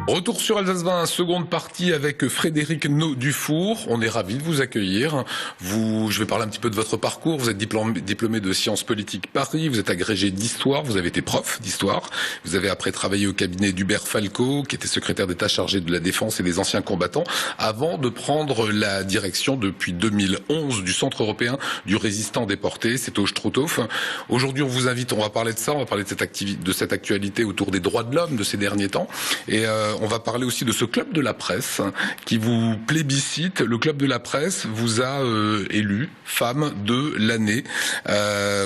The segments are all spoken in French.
Retour sur Alsace 20, seconde partie avec Frédéric Dufour. On est ravis de vous accueillir. Je vais parler un petit peu de votre parcours. Vous êtes diplômé de Sciences Politiques Paris. Vous êtes agrégé d'Histoire. Vous avez été prof d'Histoire. Vous avez après travaillé au cabinet d'Hubert Falco, qui était secrétaire d'État chargé de la défense et des anciens combattants, avant de prendre la direction depuis 2011 du Centre européen du résistant déporté. C'est au Struthof. Aujourd'hui, on vous invite, on va parler de ça, on va parler de cette actualité autour des droits de l'homme de ces derniers temps. Et on va parler aussi de ce club de la presse qui vous plébiscite. Le club de la presse vous a élu femme de l'année.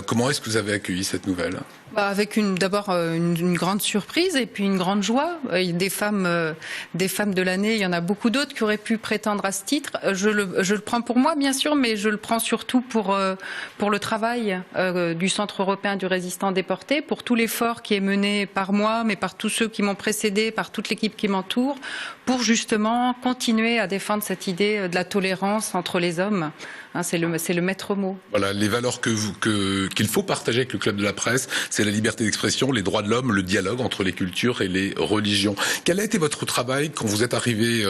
Comment est-ce que vous avez accueilli cette nouvelle ? Avec d'abord une grande surprise et puis une grande joie. Des femmes de l'année, il y en a beaucoup d'autres qui auraient pu prétendre à ce titre. Je le prends pour moi, bien sûr, mais je le prends surtout pour le travail du Centre européen du résistant déporté, pour tout l'effort qui est mené par moi, mais par tous ceux qui m'ont précédé, par toute l'équipe qui m'entoure, pour justement continuer à défendre cette idée de la tolérance entre les hommes. C'est le maître mot. Voilà, les valeurs qu'il faut partager avec le club de la presse, c'est la liberté d'expression, les droits de l'homme, le dialogue entre les cultures et les religions. Quel a été votre travail quand vous êtes arrivé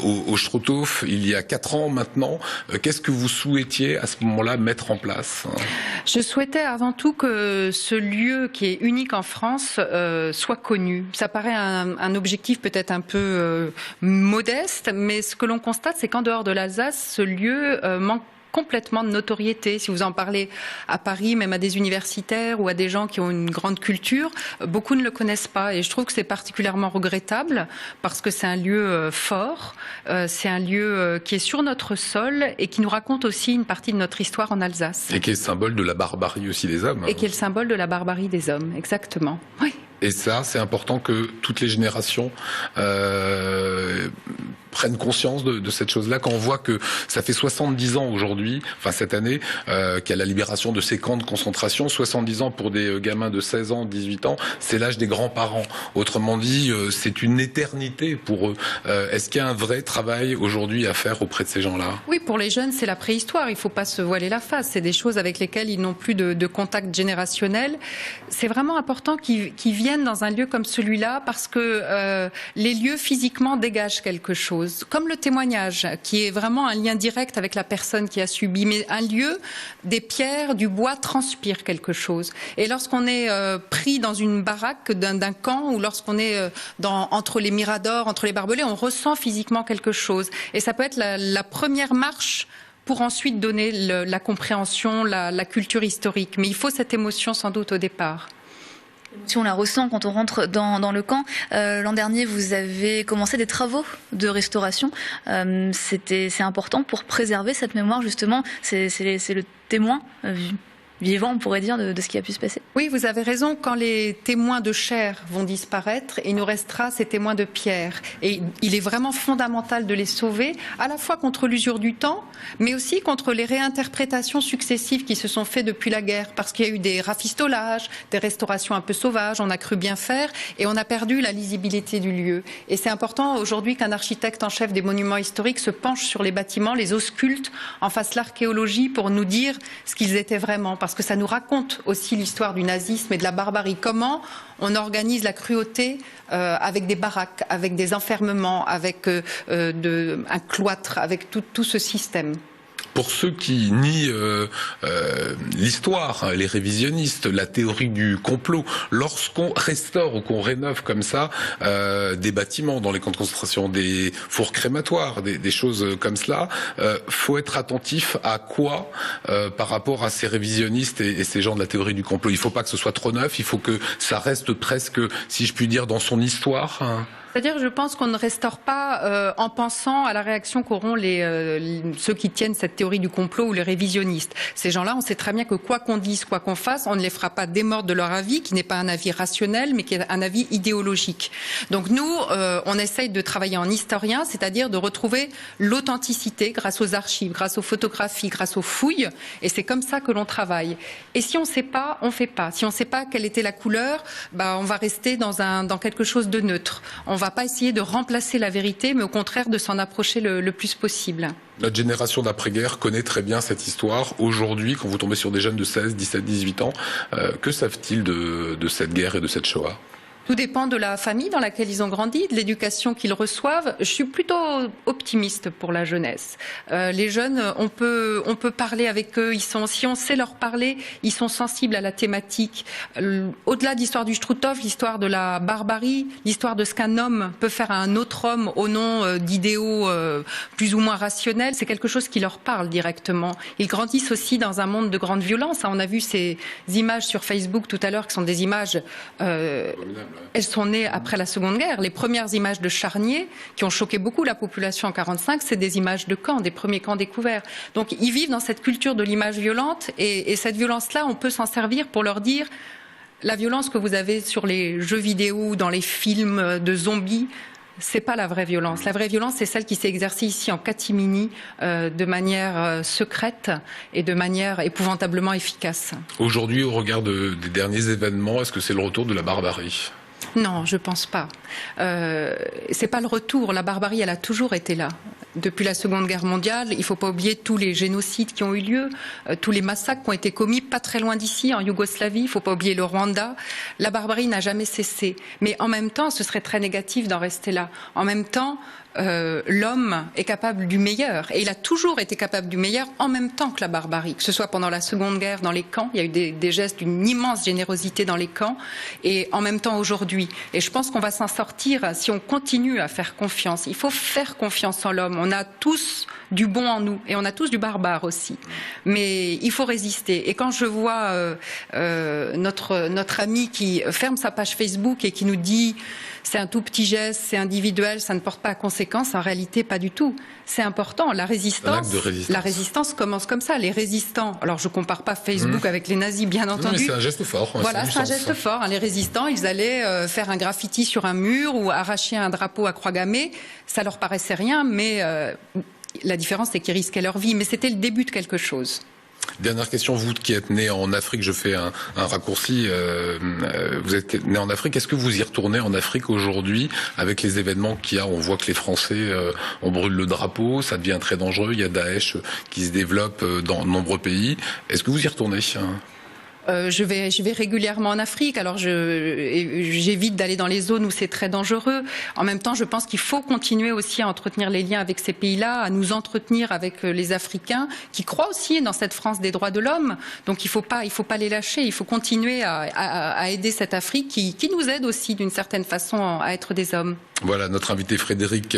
au Struthof il y a 4 ans maintenant? Qu'est-ce que vous souhaitiez à ce moment-là mettre en place? Je souhaitais avant tout que ce lieu qui est unique en France soit connu. Ça paraît un objectif peut-être un peu modeste, mais ce que l'on constate, c'est qu'en dehors de l'Alsace, ce lieu manque complètement de notoriété. Si vous en parlez à Paris, même à des universitaires ou à des gens qui ont une grande culture, beaucoup ne le connaissent pas. Et je trouve que c'est particulièrement regrettable parce que c'est un lieu fort, c'est un lieu qui est sur notre sol et qui nous raconte aussi une partie de notre histoire en Alsace. Et qui est le symbole de la barbarie aussi des hommes. Et qui est le symbole de la barbarie des hommes, exactement. Oui. Et ça, c'est important que toutes les générations prennent conscience de cette chose-là. Quand on voit que ça fait 70 ans aujourd'hui, enfin cette année, qu'il y a la libération de ces camps de concentration, 70 ans pour des gamins de 16 ans, 18 ans, c'est l'âge des grands-parents. Autrement dit, c'est une éternité pour eux. Est-ce qu'il y a un vrai travail aujourd'hui à faire auprès de ces gens-là? Oui, pour les jeunes, c'est la préhistoire. Il ne faut pas se voiler la face. C'est des choses avec lesquelles ils n'ont plus de contact générationnel. C'est vraiment important qu'ils viennent dans un lieu comme celui-là parce que les lieux physiquement dégagent quelque chose. Comme le témoignage, qui est vraiment un lien direct avec la personne qui a subi. Mais un lieu, des pierres, du bois transpire quelque chose. Et lorsqu'on est pris dans une baraque d'un camp ou lorsqu'on est entre les miradors, entre les barbelés, on ressent physiquement quelque chose. Et ça peut être la première marche pour ensuite donner la compréhension, la culture historique. Mais il faut cette émotion sans doute au départ. Si on la ressent quand on rentre dans le camp. L'an dernier, vous avez commencé des travaux de restauration. C'est important pour préserver cette mémoire, justement. C'est le témoin vivant, on pourrait dire, de ce qui a pu se passer. Oui, vous avez raison. Quand les témoins de chair vont disparaître, il nous restera ces témoins de pierre. Et il est vraiment fondamental de les sauver, à la fois contre l'usure du temps, mais aussi contre les réinterprétations successives qui se sont faites depuis la guerre. Parce qu'il y a eu des rafistolages, des restaurations un peu sauvages, on a cru bien faire, et on a perdu la lisibilité du lieu. Et c'est important aujourd'hui qu'un architecte en chef des monuments historiques se penche sur les bâtiments, les ausculte, en fasse l'archéologie pour nous dire ce qu'ils étaient vraiment. Parce que ça nous raconte aussi l'histoire du nazisme et de la barbarie. Comment on organise la cruauté avec des baraques, avec des enfermements, avec un cloître, avec tout ce système. Pour ceux qui nient l'histoire, les révisionnistes, la théorie du complot, lorsqu'on restaure ou qu'on rénove comme ça des bâtiments dans les camps de concentration, des fours crématoires, des choses comme cela, faut être attentif à quoi par rapport à ces révisionnistes et ces gens de la théorie du complot. Il faut pas que ce soit trop neuf, il faut que ça reste presque, si je puis dire, dans son histoire. Hein. C'est-à-dire, je pense qu'on ne restaure pas en pensant à la réaction qu'auront ceux qui tiennent cette théorie du complot ou les révisionnistes. Ces gens-là, on sait très bien que quoi qu'on dise, quoi qu'on fasse, on ne les fera pas démordre de leur avis, qui n'est pas un avis rationnel, mais qui est un avis idéologique. Donc nous, on essaye de travailler en historien, c'est-à-dire de retrouver l'authenticité grâce aux archives, grâce aux photographies, grâce aux fouilles, et c'est comme ça que l'on travaille. Et si on ne sait pas, on ne fait pas. Si on ne sait pas quelle était la couleur, on va rester dans quelque chose de neutre. On ne va pas essayer de remplacer la vérité, mais au contraire de s'en approcher le plus possible. Notre génération d'après-guerre connaît très bien cette histoire. Aujourd'hui, quand vous tombez sur des jeunes de 16, 17, 18 ans, que savent-ils de cette guerre et de cette Shoah ? Tout dépend de la famille dans laquelle ils ont grandi, de l'éducation qu'ils reçoivent. Je suis plutôt optimiste pour la jeunesse. Les jeunes, on peut parler avec eux. Si on sait leur parler, ils sont sensibles à la thématique. Au-delà de l'histoire du Struthof, l'histoire de la barbarie, l'histoire de ce qu'un homme peut faire à un autre homme au nom d'idéaux plus ou moins rationnels, c'est quelque chose qui leur parle directement. Ils grandissent aussi dans un monde de grande violence. On a vu ces images sur Facebook tout à l'heure qui sont des images... elles sont nées après la Seconde Guerre. Les premières images de charniers qui ont choqué beaucoup la population en 1945, c'est des images de camps, des premiers camps découverts. Donc ils vivent dans cette culture de l'image violente et cette violence-là, on peut s'en servir pour leur dire la violence que vous avez sur les jeux vidéo, dans les films de zombies, c'est pas la vraie violence. La vraie violence, c'est celle qui s'est exercée ici en catimini, de manière secrète et de manière épouvantablement efficace. Aujourd'hui, au regard des derniers événements, est-ce que c'est le retour de la barbarie ? Non, je pense pas. C'est pas le retour. La barbarie, elle a toujours été là. Depuis la Seconde Guerre mondiale, il faut pas oublier tous les génocides qui ont eu lieu, tous les massacres qui ont été commis pas très loin d'ici, en Yougoslavie. Il faut pas oublier le Rwanda. La barbarie n'a jamais cessé. Mais en même temps, ce serait très négatif d'en rester là. En même temps, l'homme est capable du meilleur. Et il a toujours été capable du meilleur en même temps que la barbarie. Que ce soit pendant la Seconde Guerre, dans les camps, il y a eu des gestes d'une immense générosité dans les camps. Et en même temps aujourd'hui. Et je pense qu'on va s'en sortir si on continue à faire confiance. Il faut faire confiance en l'homme. On a tous du bon en nous. Et on a tous du barbare aussi. Mais il faut résister. Et quand je vois notre ami qui ferme sa page Facebook et qui nous dit c'est un tout petit geste, c'est individuel, ça ne porte pas à conséquence, en réalité pas du tout. C'est important. La résistance commence comme ça. Les résistants, alors je compare pas Facebook avec les nazis, bien entendu. Non, mais c'est un geste fort. Voilà, c'est un geste fort. Les résistants, ils allaient faire un graffiti sur un mur ou arracher un drapeau à croix gammée. Ça leur paraissait rien, mais la différence, c'est qu'ils risquaient leur vie. Mais c'était le début de quelque chose. Dernière question, vous qui êtes né en Afrique, je fais un raccourci, vous êtes né en Afrique, est-ce que vous y retournez en Afrique aujourd'hui avec les événements qu'il y a? On voit que les Français, on brûle le drapeau, ça devient très dangereux, il y a Daesh qui se développe dans de nombreux pays. Est-ce que vous y retournez? Je vais régulièrement en Afrique. Alors j'évite d'aller dans les zones où c'est très dangereux. En même temps, je pense qu'il faut continuer aussi à entretenir les liens avec ces pays-là, à nous entretenir avec les Africains qui croient aussi dans cette France des droits de l'homme. Donc il faut pas les lâcher. Il faut continuer à aider cette Afrique qui nous aide aussi d'une certaine façon à être des hommes. Voilà, notre invité Frédéric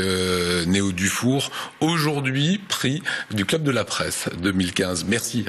Néau-Dufour, aujourd'hui prix du Club de la Presse 2015. Merci.